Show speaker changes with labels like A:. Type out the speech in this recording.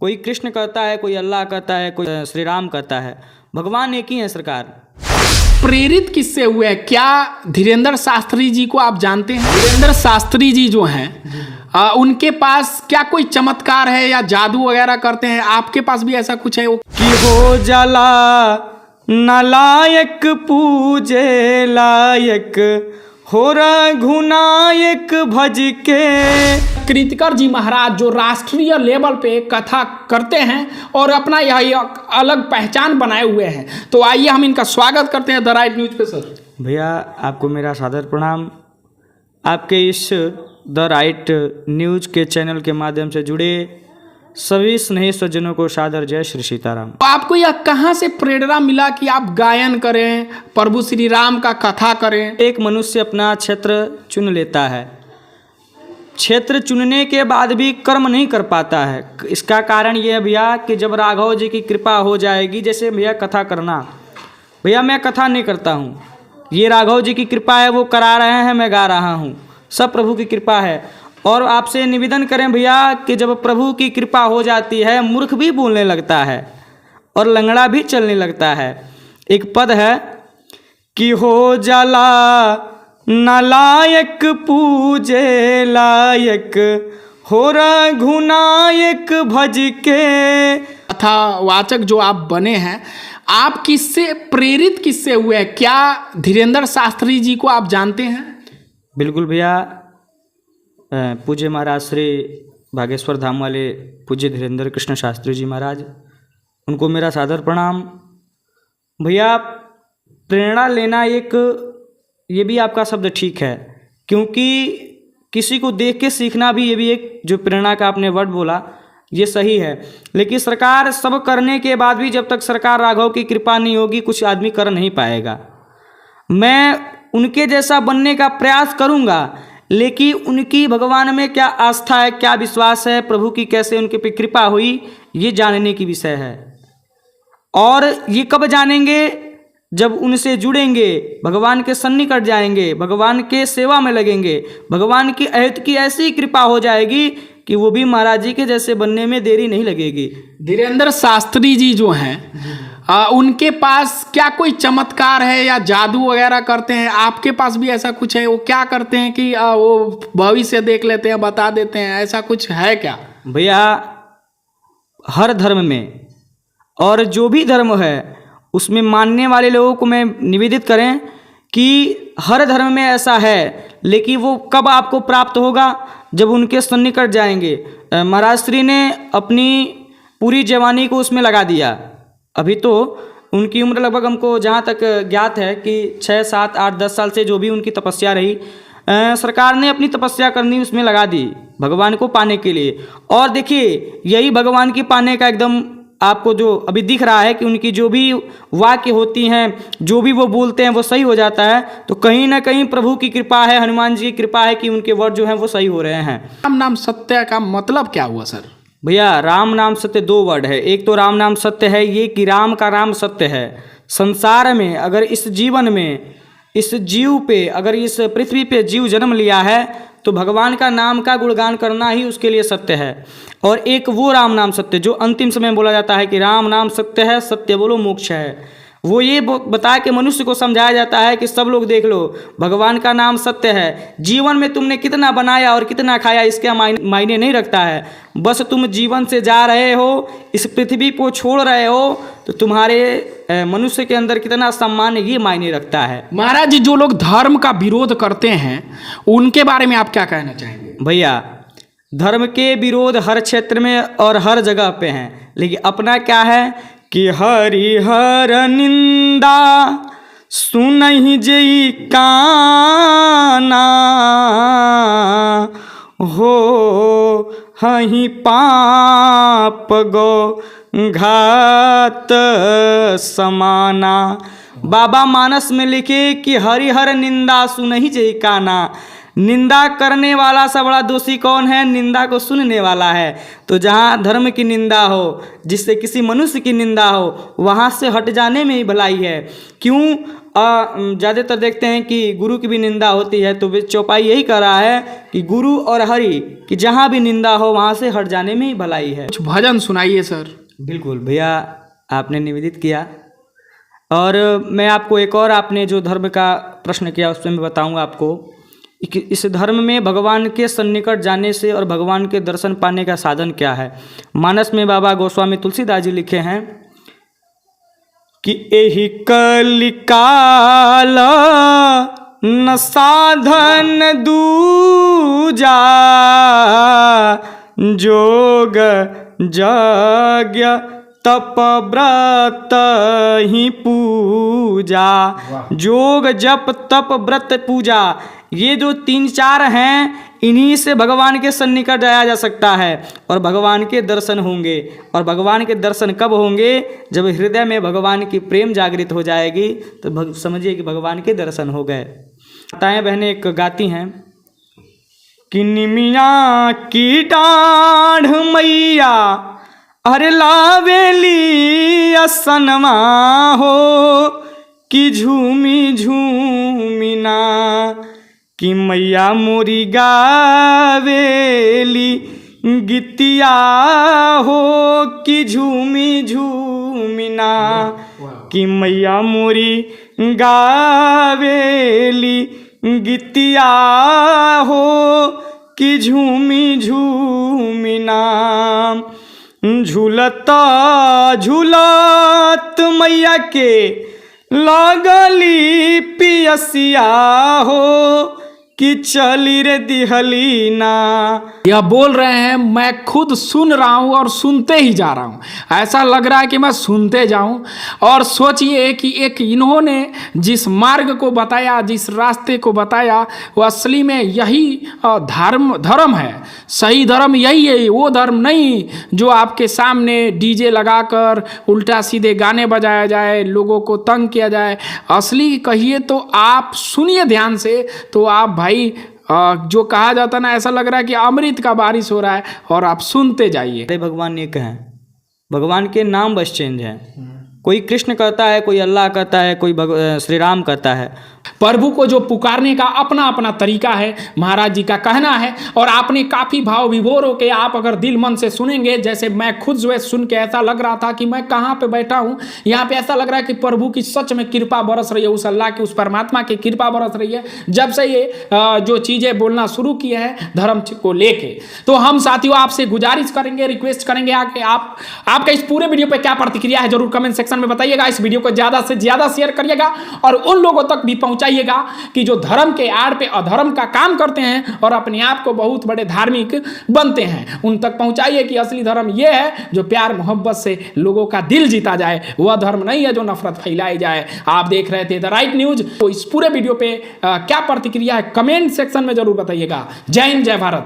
A: कोई कृष्ण कहता है, कोई अल्लाह कहता है, कोई श्री राम कहता है। भगवान एक ही है सरकार।
B: प्रेरित किससे हुए हैं? क्या धीरेंद्र शास्त्री जी को आप जानते हैं? धीरेंद्र शास्त्री जी जो हैं उनके पास क्या कोई चमत्कार है या जादू वगैरह करते हैं? आपके पास भी ऐसा कुछ है?
A: कि हो जाला नालायक पूजे लायक, हो रघुनायक भज के।
B: कृतिकर जी महाराज जो राष्ट्रीय लेवल पे कथा करते हैं और अपना यह अलग पहचान बनाए हुए हैं, तो आइए हम इनका स्वागत करते हैं द राइट न्यूज पे। सर
A: भैया आपको मेरा सादर प्रणाम। आपके इस द राइट न्यूज के चैनल के माध्यम से जुड़े सभी स्नेही सज्जनों को सादर जय श्री सीताराम।
B: तो आपको यह कहाँ से प्रेरणा मिला कि आप गायन करें, प्रभु श्री राम का कथा करें?
A: एक मनुष्य अपना क्षेत्र चुन लेता है, क्षेत्र चुनने के बाद भी कर्म नहीं कर पाता है। इसका कारण ये है भैया कि जब राघव जी की कृपा हो जाएगी, जैसे भैया कथा करना, भैया मैं कथा नहीं करता हूँ, ये राघव जी की कृपा है, वो करा रहे हैं, मैं गा रहा हूँ, सब प्रभु की कृपा है। और आपसे निवेदन करें भैया कि जब प्रभु की कृपा हो जाती है, मूर्ख भी बोलने लगता है और लंगड़ा भी चलने लगता है। एक पद है कि हो जाला नालायक पूजे लायक, हो रघुनायक भज के।
B: कथावाचक जो आप बने हैं, आप किससे प्रेरित किससे हुए हैं? क्या धीरेंद्र शास्त्री जी को आप जानते हैं?
A: बिल्कुल भैया, पूज्य महाराज श्री भागेश्वर धाम वाले पूज्य धीरेंद्र कृष्ण शास्त्री जी महाराज, उनको मेरा सादर प्रणाम। भैया प्रेरणा लेना एक, ये भी आपका शब्द ठीक है, क्योंकि किसी को देख के सीखना भी, ये भी एक जो प्रेरणा का आपने वर्ड बोला, ये सही है। लेकिन सरकार सब करने के बाद भी जब तक सरकार राघव की कृपा नहीं होगी, कुछ आदमी कर नहीं पाएगा। मैं उनके जैसा बनने का प्रयास करूँगा, लेकिन उनकी भगवान में क्या आस्था है, क्या विश्वास है, प्रभु की कैसे उनके पे कृपा हुई, ये जानने की विषय है। और ये कब जानेंगे? जब उनसे जुड़ेंगे, भगवान के सन्निकट जाएंगे, भगवान के सेवा में लगेंगे, भगवान की अहत की ऐसी कृपा हो जाएगी कि वो भी महाराज जी के जैसे बनने में देरी नहीं लगेगी।
B: धीरेंद्र शास्त्री जी जो हैं उनके पास क्या कोई चमत्कार है या जादू वगैरह करते हैं? आपके पास भी ऐसा कुछ है? वो क्या करते हैं कि वो भविष्य देख लेते हैं, बता देते हैं, ऐसा कुछ है क्या?
A: भैया हर धर्म में, और जो भी धर्म है उसमें मानने वाले लोगों को मैं निवेदित करें कि हर धर्म में ऐसा है, लेकिन वो कब आपको प्राप्त होगा? जब उनके सन्निकट जाएंगे। महाराज श्री ने अपनी पूरी जवानी को उसमें लगा दिया। अभी तो उनकी उम्र लगभग हमको जहाँ तक ज्ञात है कि 6, 7, 8, 10 साल से जो भी उनकी तपस्या रही, सरकार ने अपनी तपस्या करनी उसमें लगा दी भगवान को पाने के लिए। और देखिए यही भगवान की पाने का एकदम आपको जो अभी दिख रहा है कि उनकी जो भी वाक्य होती हैं, जो भी वो बोलते हैं, वो सही हो जाता है। तो कहीं ना कहीं प्रभु की कृपा है, हनुमान जी की कृपा है कि उनके वर्ड जो हैं वो सही हो रहे हैं।
B: राम नाम सत्य का मतलब क्या हुआ सर?
A: भैया राम नाम सत्य 2 वर्ड है। एक तो राम नाम सत्य है, ये कि राम का राम सत्य है। संसार में अगर इस जीवन में, इस जीव पे, अगर इस पृथ्वी पे जीव जन्म लिया है, तो भगवान का नाम का गुणगान करना ही उसके लिए सत्य है। और एक वो राम नाम सत्य जो अंतिम समय में बोला जाता है कि राम नाम सत्य है, सत्य बोलो मोक्ष है। वो ये बता के मनुष्य को समझाया जाता है कि सब लोग देख लो, भगवान का नाम सत्य है। जीवन में तुमने कितना बनाया और कितना खाया इसका मायने नहीं रखता है। बस तुम जीवन से जा रहे हो, इस पृथ्वी को छोड़ रहे हो, तो तुम्हारे मनुष्य के अंदर कितना सम्मान है ये मायने रखता है।
B: महाराज जी, जो लोग धर्म का विरोध करते हैं उनके बारे में आप क्या कहना चाहेंगे?
A: भैया धर्म के विरोध हर क्षेत्र में और hर जगह पे हैं, लेकिन अपना क्या है कि हरिहर निंदा सुनहि जेई काना, हो हहि पाप गो घात समाना। बाबा मानस में लिखे कि हरिहर निंदा सुनहि जेई काना। निंदा करने वाला से बड़ा दोषी कौन है? निंदा को सुनने वाला है। तो जहाँ धर्म की निंदा हो, जिससे किसी मनुष्य की निंदा हो, वहाँ से हट जाने में ही भलाई है। क्यों? ज़्यादातर देखते हैं कि गुरु की भी निंदा होती है, तो चौपाई यही कर रहा है कि गुरु और हरि कि जहाँ भी निंदा हो वहाँ से हट जाने में ही भलाई है।
B: कुछ भजन सुनाइए सर।
A: बिल्कुल भैया, आपने निवेदित किया और मैं आपको एक और, आपने जो धर्म का प्रश्न किया उसमें मैं बताऊंगा आपको कि इस धर्म में भगवान के सन्निकट जाने से और भगवान के दर्शन पाने का साधन क्या है। मानस में बाबा गोस्वामी तुलसीदास जी लिखे हैं कि एहि कलिकाल न साधन दूजा, जोग यज्ञ तप व्रत ही पूजा। जोग जप तप व्रत पूजा, ये जो 3-4 हैं, इन्हीं से भगवान के सन्निकट जाया जा सकता है और भगवान के दर्शन होंगे। और भगवान के दर्शन कब होंगे? जब हृदय में भगवान की प्रेम जागृत हो जाएगी तो समझिए कि भगवान के दर्शन हो गए। माताएं बहनें एक गाती हैं कि निमिया की डाढ़ मैया अरे लावेली असनमा हो कि झूमी झूमी ना, कि मैया मोरी गावेली गीतिया हो कि झूमी झूमी ना, कि मैया मोरी गावेली गीतिया हो कि झूमी झूमी ना। झूलता झूलत मैया के लगली पियसिया हो कि चली रे दिहली ना।
B: यह बोल रहे हैं, मैं खुद सुन रहा हूँ और सुनते ही जा रहा हूँ। ऐसा लग रहा है कि मैं सुनते जाऊँ। और सोचिए कि एक इन्होंने जिस मार्ग को बताया, जिस रास्ते को बताया, वो असली में यही धर्म है। सही धर्म यही है, वो धर्म नहीं जो आपके सामने डीजे लगाकर उल्टा सीधे गाने बजाया जाए, लोगों को तंग किया जाए। असली कहिए तो आप सुनिए ध्यान से, तो आप भाई जो कहा जाता ना, ऐसा लग रहा है कि अमृत का बारिश हो रहा है और आप सुनते जाइए।
A: अरे भगवान एक हैं, भगवान के नाम बस चेंज हैं। कोई कृष्ण कहता है, कोई अल्लाह कहता है, कोई श्री राम कहता है।
B: प्रभु को जो पुकारने का अपना अपना तरीका है, महाराज जी का कहना है। और आपने काफ़ी भाव विभोर होकर आप अगर दिल मन से सुनेंगे, जैसे मैं खुद जो है सुन के ऐसा लग रहा था कि मैं कहाँ पे बैठा हूँ। यहाँ पे ऐसा लग रहा है कि प्रभु की सच में कृपा बरस रही है, उस अल्लाह की, उस परमात्मा की कृपा बरस रही है। जब से ये जो चीज़ें बोलना शुरू किए हैं धर्म को लेके, तो हम साथियों आपसे गुजारिश करेंगे, रिक्वेस्ट करेंगे आके आपका इस पूरे वीडियो पे क्या प्रतिक्रिया है जरूर कमेंट सेक्शन में बताइएगा। इस वीडियो को ज़्यादा से ज़्यादा शेयर करिएगा और उन लोगों तक भी पहुँचाइएगा कि जो धर्म के आड़ पे अधर्म का काम करते हैं और अपने आप को बहुत बड़े धार्मिक बनते हैं। उन तक पहुंचाइए कि असली धर्म यह है जो प्यार मोहब्बत से लोगों का दिल जीता जाए। वह धर्म नहीं है जो नफरत फैलाई जाए। आप देख रहे थे द राइट न्यूज। तो इस पूरे वीडियो पे क्या प्रतिक्रिया है कमेंट सेक्शन में जरूर बताइएगा। जय हिंद, जय भारत।